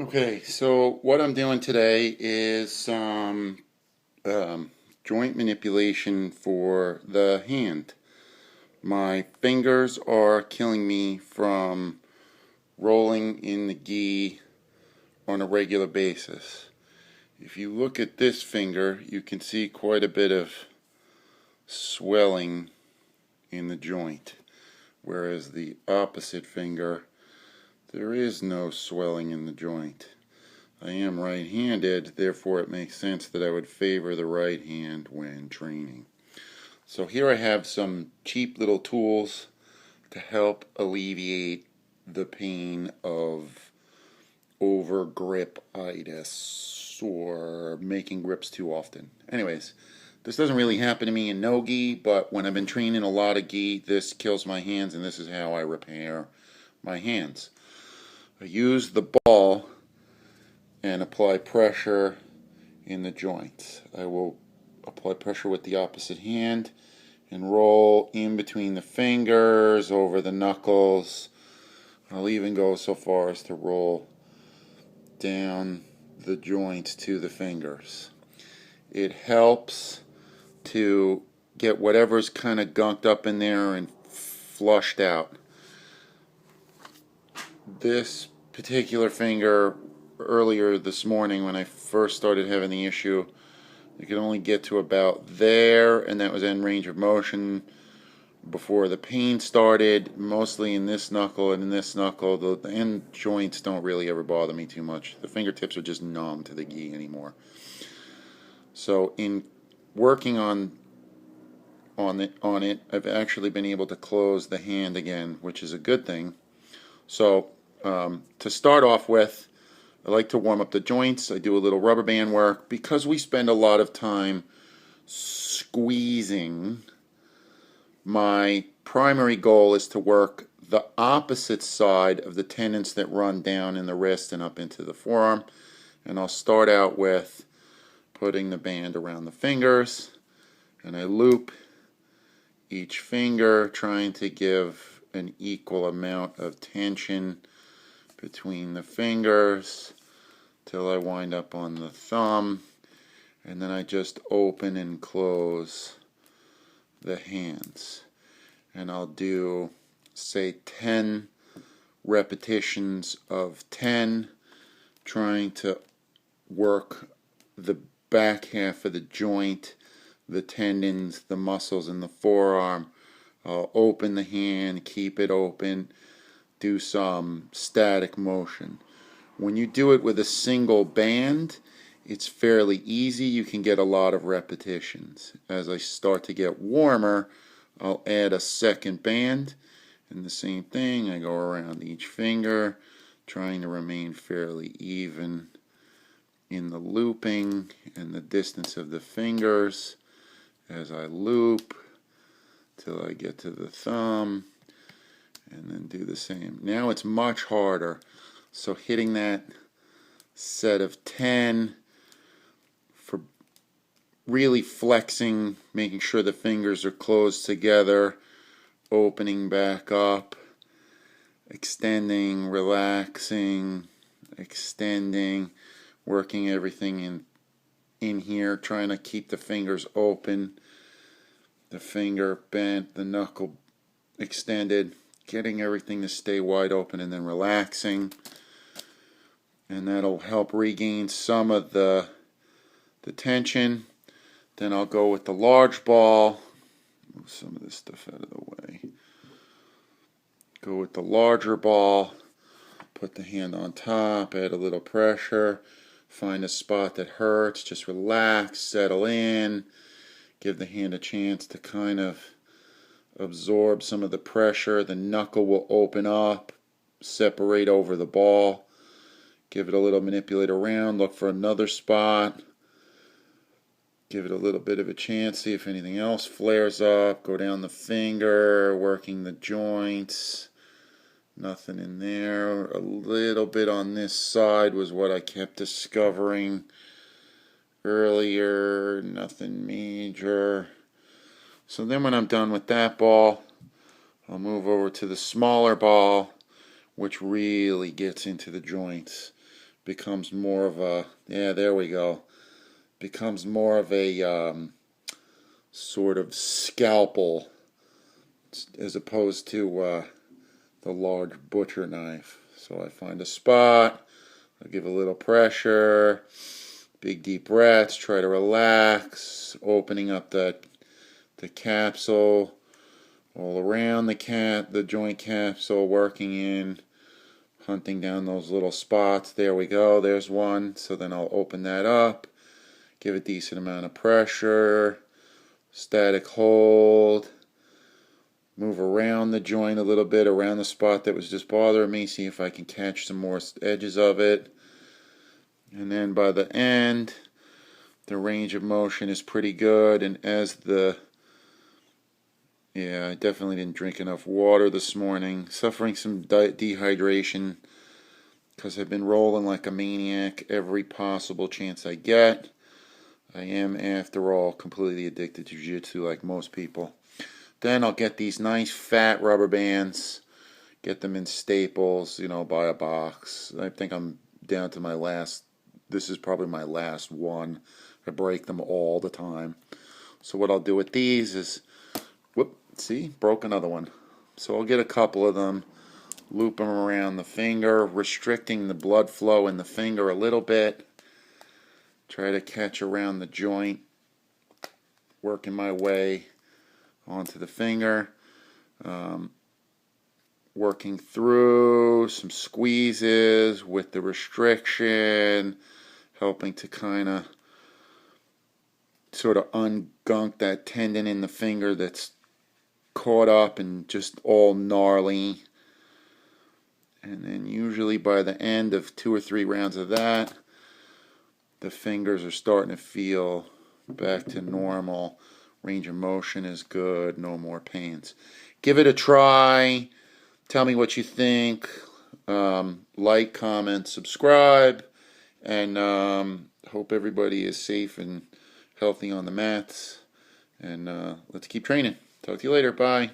Okay, so what I'm doing today is some joint manipulation for the hand. My fingers are killing me from rolling in the gi on a regular basis. If you look at this finger, you can see quite a bit of swelling in the joint, whereas the opposite finger, there is no swelling in the joint. I am right-handed, therefore it makes sense that I would favor the right hand when training. So here I have some cheap little tools to help alleviate the pain of over-grip-itis or making grips too often. Anyways, this doesn't really happen to me in no gi, but when I've been training a lot of gi, this kills my hands, and this is how I repair my hands. I use the ball and apply pressure in the joints. I will apply pressure with the opposite hand and roll in between the fingers, over the knuckles. I'll even go so far as to roll down the joints to the fingers. It helps to get whatever's kind of gunked up in there and flushed out. This particular finger, earlier this morning when I first started having the issue, I could only get to about there, and that was in range of motion before the pain started, mostly in this knuckle and in this knuckle. The end joints don't really ever bother me too much. The fingertips are just numb to the gi anymore. So in working on it, I've actually been able to close the hand again, which is a good thing. So to start off with, I like to warm up the joints. I do a little rubber band work. Because we spend a lot of time squeezing, my primary goal is to work the opposite side of the tendons that run down in the wrist and up into the forearm. And I'll start out with putting the band around the fingers, and I loop each finger, trying to give an equal amount of tension between the fingers till I wind up on the thumb, and then I just open and close the hands. And I'll do, say, 10 repetitions of 10, trying to work the back half of the joint, the tendons, the muscles in the forearm. I'll open the hand, keep it open, do some static motion. When you do it with a single band, it's fairly easy. You can get a lot of repetitions. As I start to get warmer, I'll add a second band, and the same thing. I go around each finger, trying to remain fairly even in the looping and the distance of the fingers as I loop till I get to the thumb, and then do the same. Now it's much harder, so hitting that set of 10 for really flexing, making sure the fingers are closed together, opening back up, extending, relaxing, extending, working everything in here, trying to keep the fingers open, the finger bent, the knuckle extended, getting everything to stay wide open, and then relaxing. And that'll help regain some of the tension. Then I'll go with the large ball. Move some of this stuff out of the way. Go with the larger ball. Put the hand on top, add a little pressure. Find a spot that hurts, just relax, settle in. Give the hand a chance to kind of absorb some of the pressure. The knuckle will open up, separate over the ball. Give it a little manipulate around, look for another spot. Give it a little bit of a chance, see if anything else flares up. Go down the finger, working the joints. Nothing in there. A little bit on this side was what I kept discovering earlier. Nothing major. So then when I'm done with that ball, I'll move over to the smaller ball, which really gets into the joints, becomes more of a, yeah, there we go, becomes more of a sort of scalpel as opposed to the large butcher knife. So I find a spot, I give a little pressure, big deep breaths, try to relax, opening up the capsule all around the joint capsule, working in, hunting down those little spots. There we go, there's one. So then I'll open that up, give a decent amount of pressure, static hold, move around the joint a little bit, around the spot that was just bothering me, see if I can catch some more edges of it. And then by the end, the range of motion is pretty good. And as I definitely didn't drink enough water this morning. Suffering some dehydration because I've been rolling like a maniac every possible chance I get. I am, after all, completely addicted to jiu-jitsu like most people. Then I'll get these nice fat rubber bands, get them in Staples, buy a box. I think I'm down to my last, this is probably my last one. I break them all the time. So what I'll do with these is, see, broke another one. So I'll get a couple of them, loop them around the finger, restricting the blood flow in the finger a little bit. Try to catch around the joint, working my way onto the finger. Working through some squeezes with the restriction, helping to kind of sort of ungunk that tendon in the finger that's caught up and just all gnarly. And then usually by the end of 2 or 3 rounds of that, the fingers are starting to feel back to normal. Range of motion is good, no more pains. Give it a try. Tell me what you think. Like, comment, subscribe. And hope everybody is safe and healthy on the mats. And let's keep training. Talk to you later. Bye.